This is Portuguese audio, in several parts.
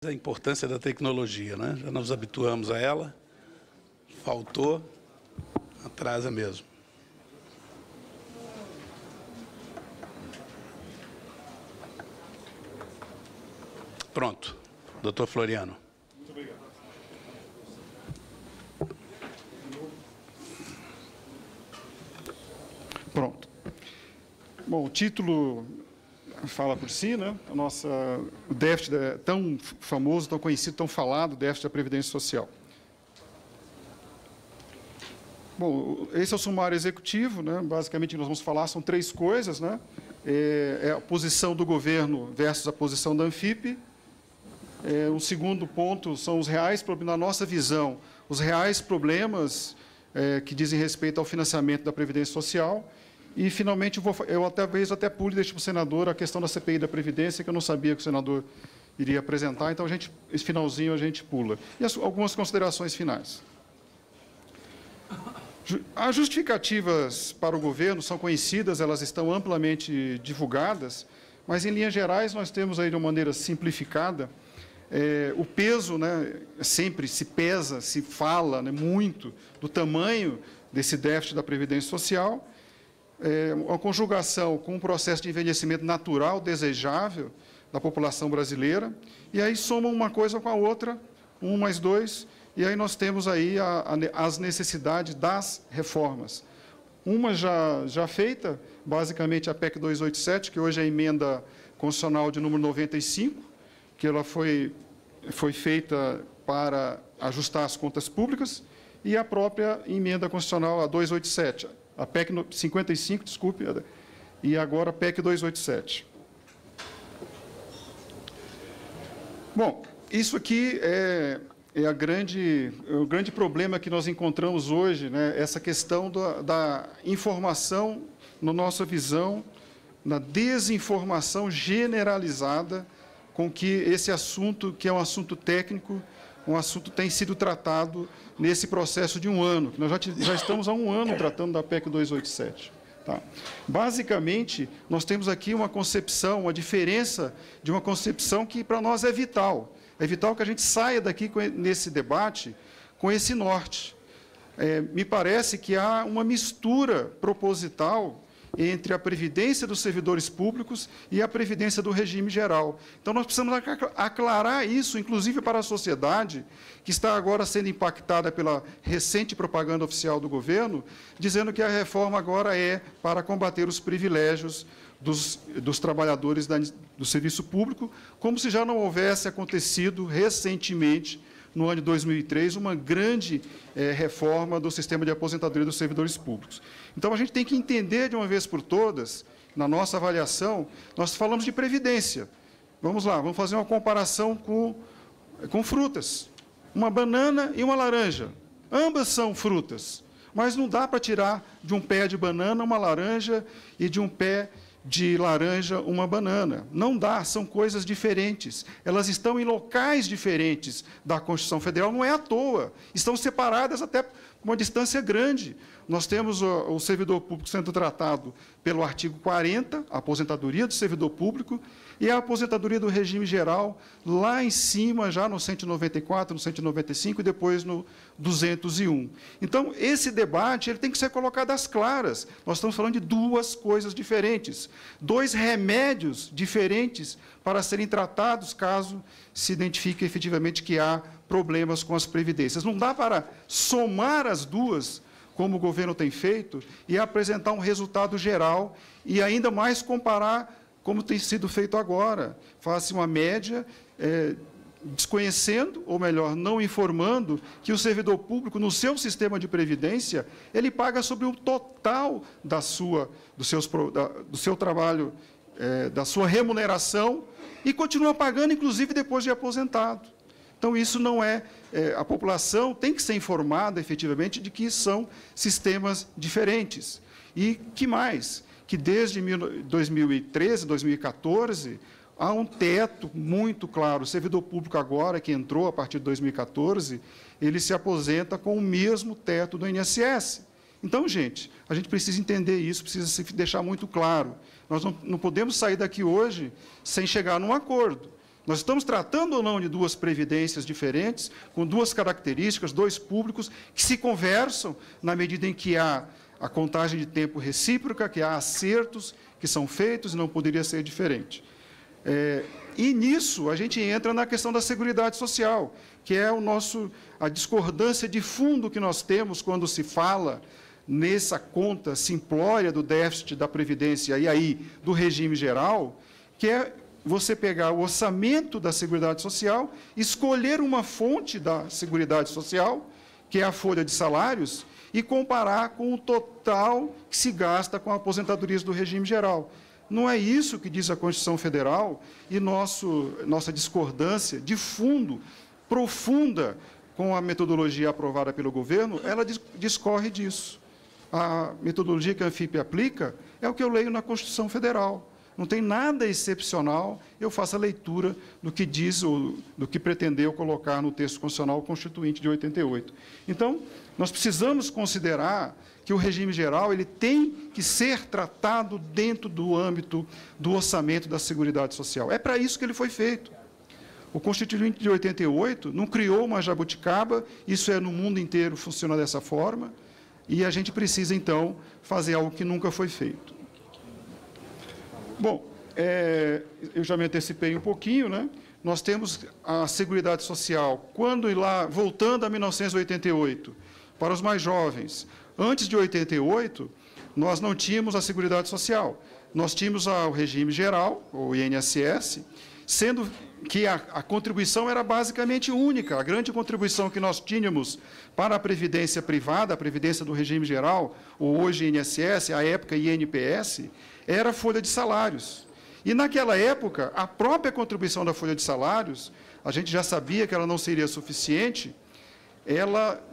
A importância da tecnologia, né? Já nos habituamos a ela, faltou, atrasa mesmo. Pronto, doutor Floriano. Muito obrigado. Pronto. Bom, o título fala por si, né? O déficit é tão famoso, tão conhecido, tão falado, o déficit da Previdência Social. Bom, esse é o sumário executivo, né? Basicamente, o que nós vamos falar são três coisas, né? É a posição do governo versus a posição da Anfip. O segundo ponto são os reais, na nossa visão, os reais problemas que dizem respeito ao financiamento da Previdência Social. E, finalmente, eu talvez até pule, deixo para o senador a questão da CPI da Previdência, que eu não sabia que o senador iria apresentar, então, esse finalzinho a gente pula. E algumas considerações finais. As justificativas para o governo são conhecidas, elas estão amplamente divulgadas, mas, em linhas gerais, nós temos aí, de uma maneira simplificada, o peso, né, sempre se pesa, se fala, né, muito do tamanho desse déficit da Previdência Social, uma conjugação com um processo de envelhecimento natural, desejável, da população brasileira, e aí soma uma coisa com a outra, 1 mais 2, e aí nós temos aí as necessidades das reformas. Uma já feita, basicamente a PEC 287, que hoje é a emenda constitucional de número 95, que ela foi feita para ajustar as contas públicas, e a própria emenda constitucional, a 287, a PEC 55, desculpe, e agora a PEC 287. Bom, isso aqui é o grande problema que nós encontramos hoje, né, essa questão da informação, na nossa visão, na desinformação generalizada com que esse assunto, que é um assunto técnico, um assunto tem sido tratado nesse processo de 1 ano, que nós já estamos há 1 ano tratando da PEC 287. Tá? Basicamente, nós temos aqui uma concepção, uma diferença de uma concepção que para nós é vital. É vital que a gente saia daqui nesse debate com esse norte. Me parece que há uma mistura proposital entre a previdência dos servidores públicos e a previdência do regime geral. Então, nós precisamos aclarar isso, inclusive para a sociedade, que está agora sendo impactada pela recente propaganda oficial do governo, dizendo que a reforma agora é para combater os privilégios dos trabalhadores do serviço público, como se já não houvesse acontecido recentemente, no ano de 2003, uma grande reforma do sistema de aposentadoria dos servidores públicos. Então, a gente tem que entender de uma vez por todas, na nossa avaliação, nós falamos de previdência. Vamos lá, vamos fazer uma comparação com frutas. Uma banana e uma laranja. Ambas são frutas, mas não dá para tirar de um pé de banana uma laranja e de um pé de laranja uma banana. Não dá, são coisas diferentes. Elas estão em locais diferentes da Constituição Federal, não é à toa. Estão separadas até por uma distância grande. Nós temos o servidor público sendo tratado pelo artigo 40, a aposentadoria do servidor público, e a aposentadoria do regime geral, lá em cima, já no 194, no 195 e depois no 201. Então, esse debate ele tem que ser colocado às claras. Nós estamos falando de duas coisas diferentes, 2 remédios diferentes para serem tratados caso se identifique efetivamente que há problemas com as previdências. Não dá para somar as duas, como o governo tem feito, e apresentar um resultado geral e ainda mais comparar como tem sido feito agora. Faz-se uma média, desconhecendo, ou melhor, não informando, que o servidor público, no seu sistema de previdência, ele paga sobre o total do seu trabalho, da sua remuneração, e continua pagando, inclusive, depois de aposentado. Então, isso não a população tem que ser informada, efetivamente, de que são sistemas diferentes. E que mais? Que desde 2013, 2014, há um teto muito claro. O servidor público agora, que entrou a partir de 2014, ele se aposenta com o mesmo teto do INSS. Então, gente, a gente precisa entender isso, precisa se deixar muito claro. Nós não podemos sair daqui hoje sem chegar num acordo. Nós estamos tratando ou não de duas previdências diferentes, com duas características, dois públicos, que se conversam na medida em que há a contagem de tempo recíproca, que há acertos que são feitos e não poderia ser diferente. E nisso a gente entra na questão da Seguridade Social, que é a discordância de fundo que nós temos quando se fala nessa conta simplória do déficit da Previdência e aí do regime geral, que é você pegar o orçamento da Seguridade Social, escolher uma fonte da Seguridade Social, que é a folha de salários, e comparar com o total que se gasta com aposentadorias do regime geral. Não é isso que diz a Constituição Federal, e nossa discordância de fundo, profunda, com a metodologia aprovada pelo governo, ela discorre disso. A metodologia que a Anfip aplica é o que eu leio na Constituição Federal. Não tem nada excepcional, eu faço a leitura do que diz, ou do que pretendeu colocar no texto constitucional constituinte de 88. Então, nós precisamos considerar que o regime geral ele tem que ser tratado dentro do âmbito do orçamento da Seguridade Social. É para isso que ele foi feito. O Constituinte de 88 não criou uma jabuticaba, isso no mundo inteiro funciona dessa forma, e a gente precisa, então, fazer algo que nunca foi feito. Bom, eu já me antecipei um pouquinho, né? Nós temos a Seguridade Social, voltando a 1988, para os mais jovens. Antes de 88, nós não tínhamos a Seguridade Social. Nós tínhamos o regime geral, o INSS, sendo que a contribuição era basicamente única. A grande contribuição que nós tínhamos para a Previdência privada, a Previdência do regime geral, ou hoje INSS, à época INPS, era a folha de salários. E, naquela época, a própria contribuição da folha de salários, a gente já sabia que ela não seria suficiente,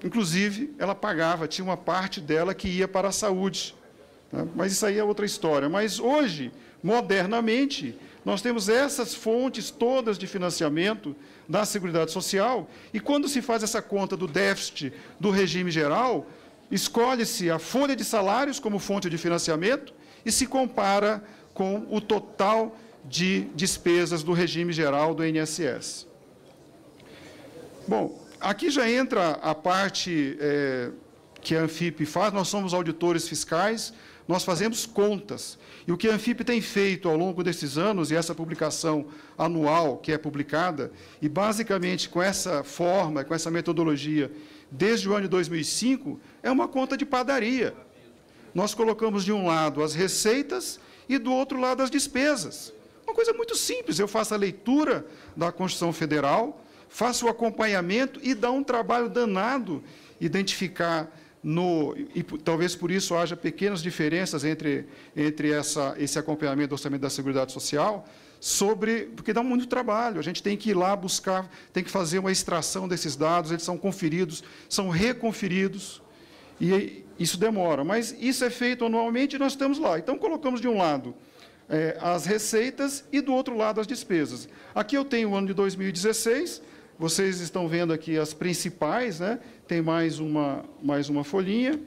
inclusive, ela pagava, tinha uma parte dela que ia para a saúde. Né? Mas isso aí é outra história. Mas, hoje, modernamente, nós temos essas fontes todas de financiamento da Seguridade Social, e quando se faz essa conta do déficit do regime geral, escolhe-se a folha de salários como fonte de financiamento e se compara com o total de despesas do regime geral do INSS. Bom, aqui já entra a parte que a Anfip faz, nós somos auditores fiscais, nós fazemos contas. E o que a Anfip tem feito ao longo desses anos, e essa publicação anual que é publicada, e basicamente com essa forma, com essa metodologia, desde o ano de 2005, é uma conta de padaria. Nós colocamos de um lado as receitas e do outro lado as despesas. Uma coisa muito simples, eu faço a leitura da Constituição Federal, faço o acompanhamento e dá um trabalho danado identificar e talvez por isso haja pequenas diferenças entre esse acompanhamento do orçamento da Seguridade Social, porque dá muito trabalho, a gente tem que ir lá buscar, tem que fazer uma extração desses dados, eles são conferidos, são reconferidos, e isso demora, mas isso é feito anualmente e nós estamos lá. Então, colocamos de um lado as receitas e do outro lado as despesas. Aqui eu tenho o ano de 2016, vocês estão vendo aqui as principais, né? Tem mais uma folhinha,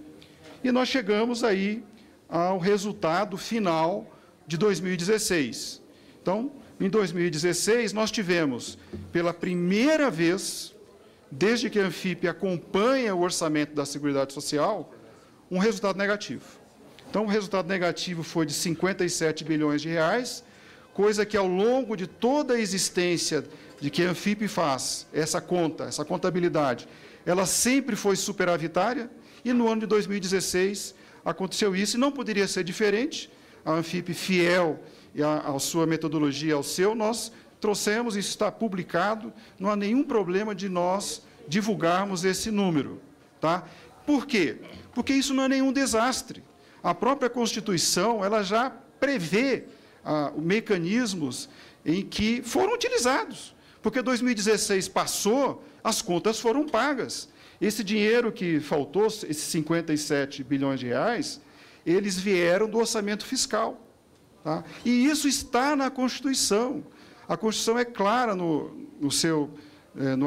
e nós chegamos aí ao resultado final de 2016. Então, em 2016, nós tivemos, pela primeira vez, desde que a Anfip acompanha o orçamento da Seguridade Social, um resultado negativo. Então, o resultado negativo foi de 57 bilhões de reais, coisa que, ao longo de toda a existência de que a Anfip faz, essa contabilidade, ela sempre foi superavitária, e no ano de 2016 aconteceu isso, e não poderia ser diferente. A Anfip, fiel à sua metodologia, nós trouxemos, isso está publicado, não há nenhum problema de nós divulgarmos esse número. Tá? Por quê? Porque isso não é nenhum desastre. A própria Constituição, ela já prevê mecanismos em que foram utilizados. Porque 2016 passou, as contas foram pagas. Esse dinheiro que faltou, esses 57 bilhões de reais, eles vieram do orçamento fiscal. Tá? E isso está na Constituição. A Constituição é clara no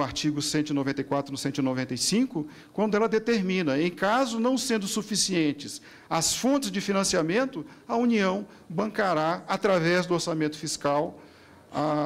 artigo 194, no 195, quando ela determina, em caso não sendo suficientes as fontes de financiamento, a União bancará, através do orçamento fiscal,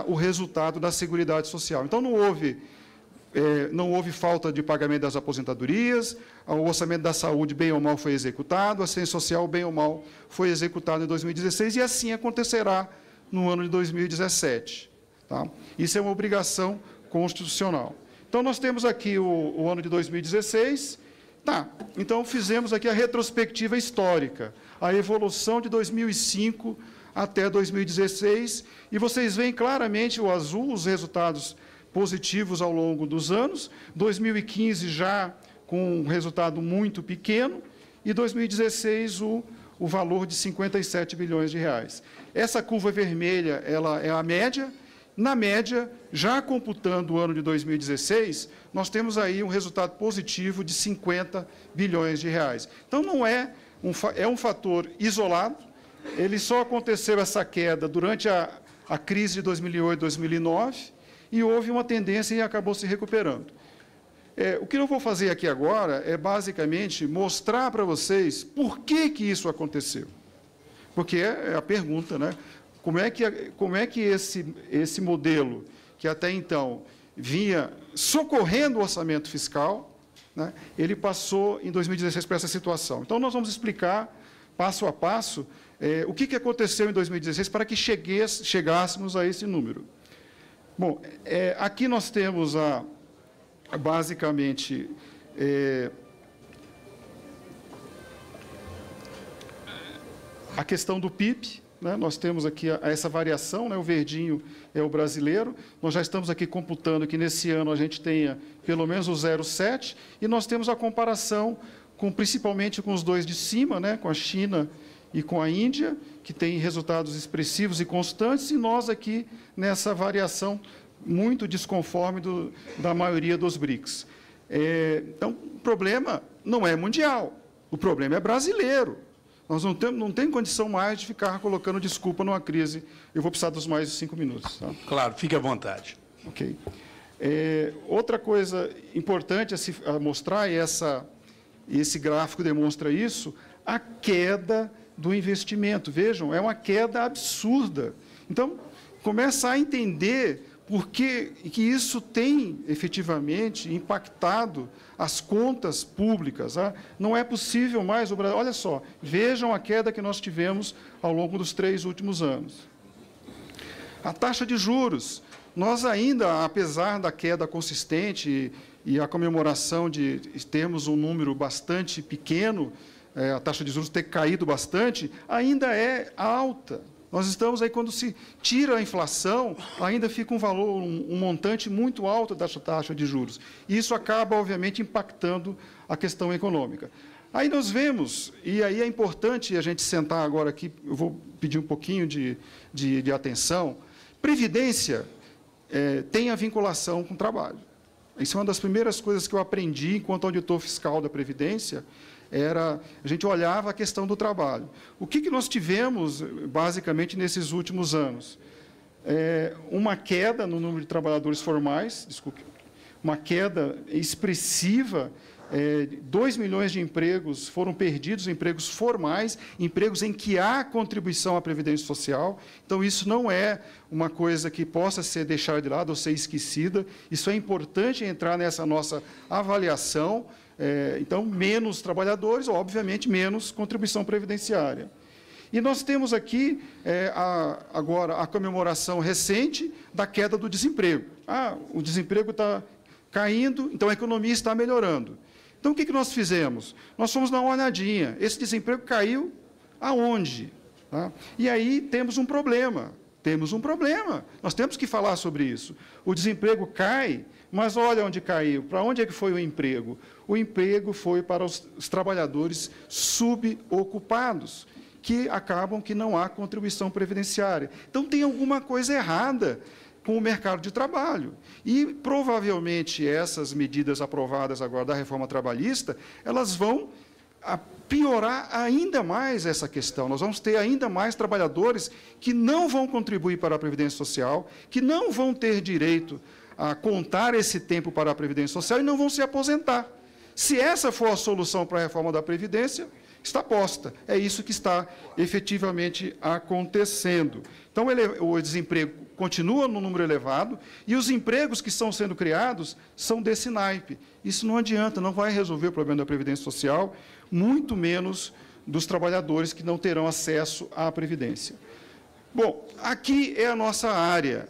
o resultado da Seguridade Social. Então, não houve falta de pagamento das aposentadorias, o orçamento da saúde, bem ou mal, foi executado, a assistência social, bem ou mal, foi executado em 2016, e assim acontecerá no ano de 2017. Tá? Isso é uma obrigação constitucional. Então, nós temos aqui o ano de 2016. Tá, então fizemos aqui a retrospectiva histórica, a evolução de 2005 até 2016, e vocês veem claramente o azul, os resultados positivos ao longo dos anos, 2015 já com um resultado muito pequeno, e 2016 o valor de 57 bilhões de reais. Essa curva vermelha, ela é a média. Na média, já computando o ano de 2016, nós temos aí um resultado positivo de 50 bilhões de reais. Então, não é um fator isolado, ele só aconteceu essa queda durante a crise de 2008, 2009, e houve uma tendência e acabou se recuperando. O que eu vou fazer aqui agora é, basicamente, mostrar para vocês por que isso aconteceu. Porque é a pergunta, né? Como é que esse modelo, que até então vinha socorrendo o orçamento fiscal, né, ele passou, em 2016, para essa situação. Então, nós vamos explicar, passo a passo, o que aconteceu em 2016 para que chegássemos a esse número. Bom, aqui nós temos, basicamente, a questão do PIB. Né? Nós temos aqui essa variação, né? O verdinho é o brasileiro. Nós já estamos aqui computando que nesse ano a gente tenha pelo menos o 0,7, e nós temos a comparação principalmente com os dois de cima, né? Com a China e com a Índia, que tem resultados expressivos e constantes, e nós aqui nessa variação muito desconforme da maioria dos BRICS. Então, o problema não é mundial, o problema é brasileiro. Nós não temos condição mais de ficar colocando desculpa numa crise. Eu vou precisar dos mais de 5 minutos. Tá? Claro, fique à vontade. Ok. Outra coisa importante a mostrar, e esse gráfico demonstra isso, a queda do investimento. Vejam, é uma queda absurda. Então, começa a entender por que isso tem, efetivamente, impactado as contas públicas. Não é possível mais o Brasil... Olha só, vejam a queda que nós tivemos ao longo dos 3 últimos anos. A taxa de juros. Nós ainda, apesar da queda consistente e a comemoração de termos um número bastante pequeno, a taxa de juros ter caído bastante, ainda é alta. Nós estamos aí, quando se tira a inflação, ainda fica um valor, um montante muito alto dessa taxa de juros. E isso acaba, obviamente, impactando a questão econômica. Aí nós vemos, e aí é importante a gente sentar agora aqui, eu vou pedir um pouquinho de atenção. Previdência tem a vinculação com o trabalho. Isso é uma das primeiras coisas que eu aprendi enquanto auditor fiscal da Previdência, a gente olhava a questão do trabalho. O que nós tivemos, basicamente, nesses últimos anos? Uma queda no número de trabalhadores formais, desculpe, uma queda expressiva, 2 milhões de empregos foram perdidos, empregos formais, empregos em que há contribuição à Previdência Social. Então, isso não é uma coisa que possa ser deixada de lado ou ser esquecida. Isso é importante entrar nessa nossa avaliação. Então, menos trabalhadores, obviamente, menos contribuição previdenciária. E nós temos aqui, agora, a comemoração recente da queda do desemprego. O desemprego está caindo, então a economia está melhorando. Então, o que nós fizemos? Nós fomos dar uma olhadinha. Esse desemprego caiu aonde? Tá? E aí temos um problema. Nós temos que falar sobre isso. O desemprego cai, mas olha onde caiu. Para onde é que foi o emprego? O emprego foi para os trabalhadores subocupados, que acabam que não há contribuição previdenciária. Então, tem alguma coisa errada com o mercado de trabalho. E, provavelmente, essas medidas aprovadas agora da reforma trabalhista, elas vão piorar ainda mais essa questão. Nós vamos ter ainda mais trabalhadores que não vão contribuir para a Previdência Social, que não vão ter direito a contar esse tempo para a Previdência Social e não vão se aposentar. Se essa for a solução para a reforma da Previdência, está posta. É isso que está efetivamente acontecendo. Então, o desemprego continua no número elevado, e os empregos que estão sendo criados são desse naipe. Isso não adianta, não vai resolver o problema da Previdência Social, muito menos dos trabalhadores que não terão acesso à Previdência. Bom, aqui é a nossa área.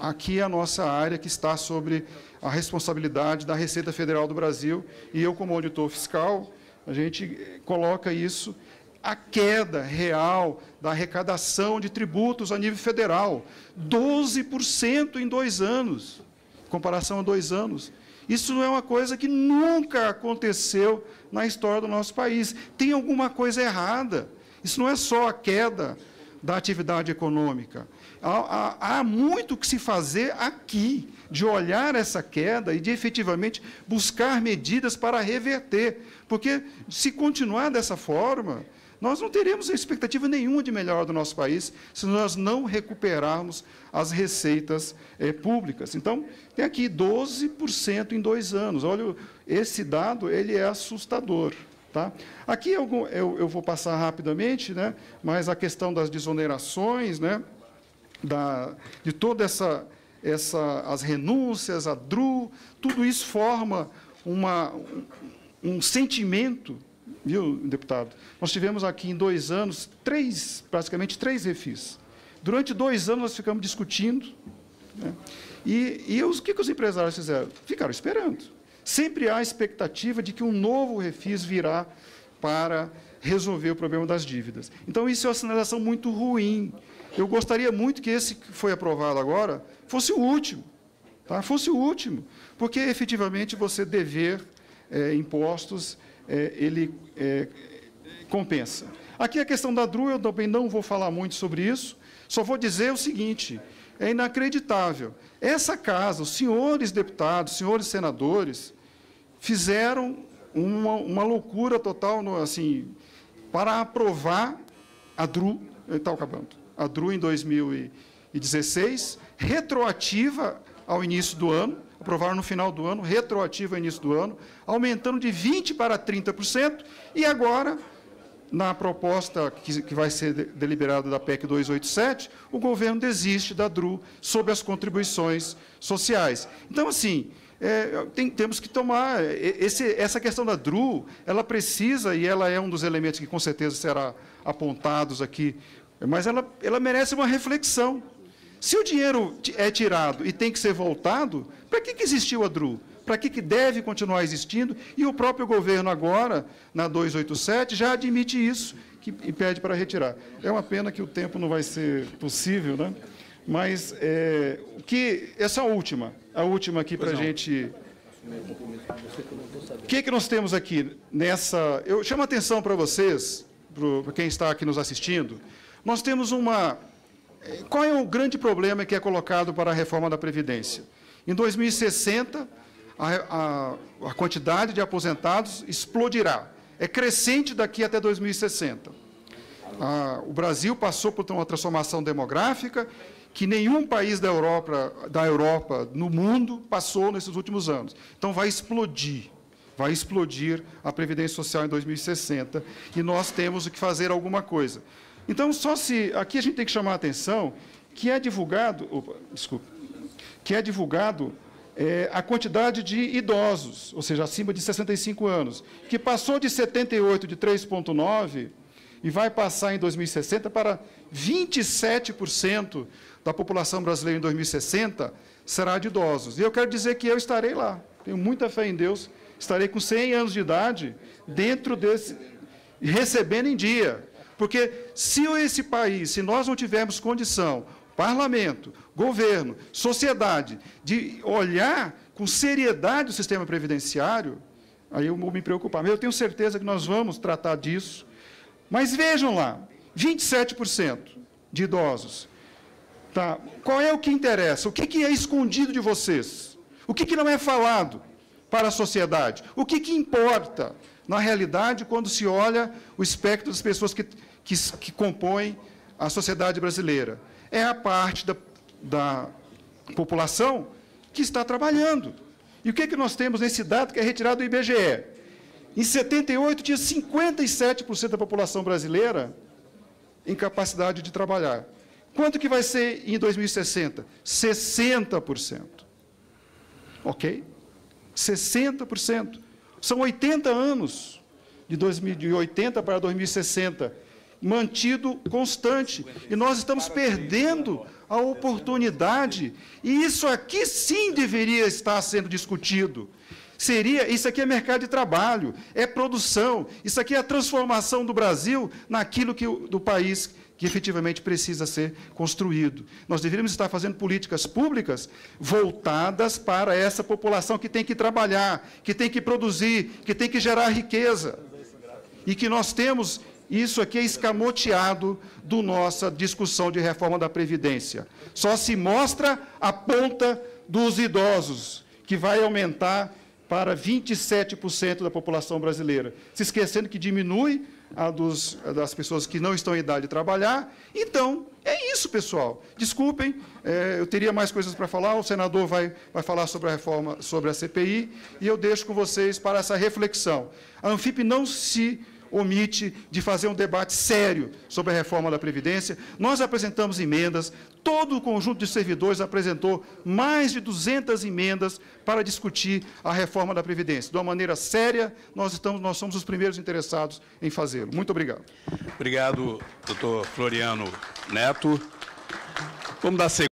Aqui é a nossa área que está sobre a responsabilidade da Receita Federal do Brasil, e eu, como auditor fiscal, a gente coloca isso, a queda real da arrecadação de tributos a nível federal, 12% em 2 anos, em comparação a 2 anos. Isso não é uma coisa que nunca aconteceu na história do nosso país. Tem alguma coisa errada. Isso não é só a queda da atividade econômica. Há muito que se fazer aqui, de olhar essa queda e de efetivamente buscar medidas para reverter. Porque, se continuar dessa forma, nós não teremos expectativa nenhuma de melhora do nosso país se nós não recuperarmos as receitas públicas. Então, tem aqui 12% em 2 anos. Olha, esse dado ele é assustador. Tá? Aqui eu vou passar rapidamente, né, mas a questão das desonerações, né, de toda as renúncias, a DRU, tudo isso forma um sentimento, viu, deputado? Nós tivemos aqui em 2 anos, praticamente três refis. Durante 2 anos nós ficamos discutindo, né, e o que os empresários fizeram? Ficaram esperando. Sempre há a expectativa de que um novo refis virá para resolver o problema das dívidas. Então, isso é uma sinalização muito ruim. Eu gostaria muito que esse que foi aprovado agora fosse o último, tá? Fosse o último, porque, efetivamente, você dever impostos, ele compensa. Aqui a questão da DRU, eu também não vou falar muito sobre isso, só vou dizer o seguinte, é inacreditável. Essa casa, os senhores deputados, senhores senadores, fizeram uma loucura total, assim, para aprovar a DRU, está acabando, a DRU em 2016, retroativa ao início do ano, aprovaram no final do ano, retroativa ao início do ano, aumentando de 20% para 30%, e agora, na proposta que vai ser deliberada da PEC 287, o governo desiste da DRU sob as contribuições sociais. Então, assim, temos que tomar... Essa questão da DRU, ela precisa, e ela é um dos elementos que, com certeza, será apontados aqui, mas ela merece uma reflexão. Se o dinheiro é tirado e tem que ser voltado, para que existiu a DRU? Para que deve continuar existindo? E o próprio governo agora, na 287, já admite isso e pede para retirar. É uma pena que o tempo não vai ser possível, né? Mas essa a última aqui para a gente... O que nós temos aqui nessa... Eu chamo a atenção para vocês, para quem está aqui nos assistindo, nós temos Qual é o grande problema que é colocado para a reforma da Previdência? Em 2060, a quantidade de aposentados explodirá. É crescente daqui até 2060. O Brasil passou por uma transformação demográfica que nenhum país da Europa, no mundo, passou nesses últimos anos. Então, vai explodir a Previdência Social em 2060, e nós temos que fazer alguma coisa. Então, aqui a gente tem que chamar a atenção que é divulgado, a quantidade de idosos, ou seja, acima de 65 anos, que passou de 78, de 3,9, e vai passar em 2060 para 27% da população brasileira em 2060 será de idosos. E eu quero dizer que eu estarei lá, tenho muita fé em Deus, estarei com 100 anos de idade, dentro desse, recebendo em dia. Porque se nós não tivermos condição, parlamento, governo, sociedade, de olhar com seriedade o sistema previdenciário, aí eu vou me preocupar. Mas eu tenho certeza que nós vamos tratar disso. Mas vejam lá, 27% de idosos. Tá? Qual é o que interessa? O que é escondido de vocês? O que não é falado para a sociedade? O que importa, na realidade, quando se olha o espectro das pessoas que compõem a sociedade brasileira? É a parte da população que está trabalhando. E o que nós temos nesse dado que é retirado do IBGE? Em 78, tinha 57% da população brasileira em capacidade de trabalhar. Quanto que vai ser em 2060? 60%. Ok? 60%. São 80 anos, de 80 para 2060, mantido constante. E nós estamos perdendo a oportunidade. E isso aqui sim deveria estar sendo discutido. Isso aqui é mercado de trabalho, é produção, isso aqui é a transformação do Brasil naquilo do país que efetivamente precisa ser construído. Nós deveríamos estar fazendo políticas públicas voltadas para essa população que tem que trabalhar, que tem que produzir, que tem que gerar riqueza. E que nós temos, isso aqui é escamoteado da nossa discussão de reforma da Previdência. Só se mostra a ponta dos idosos, que vai aumentar para 27% da população brasileira, se esquecendo que diminui das pessoas que não estão em idade de trabalhar. Então, é isso, pessoal. Desculpem, eu teria mais coisas para falar, o senador vai falar sobre a reforma, sobre a CPI, e eu deixo com vocês para essa reflexão. A Anfip não se omite de fazer um debate sério sobre a reforma da Previdência. Nós apresentamos emendas, todo o conjunto de servidores apresentou mais de 200 emendas para discutir a reforma da Previdência. De uma maneira séria, nós somos os primeiros interessados em fazê-lo. Muito obrigado. Obrigado, doutor Floriano Neto. Vamos dar sequência.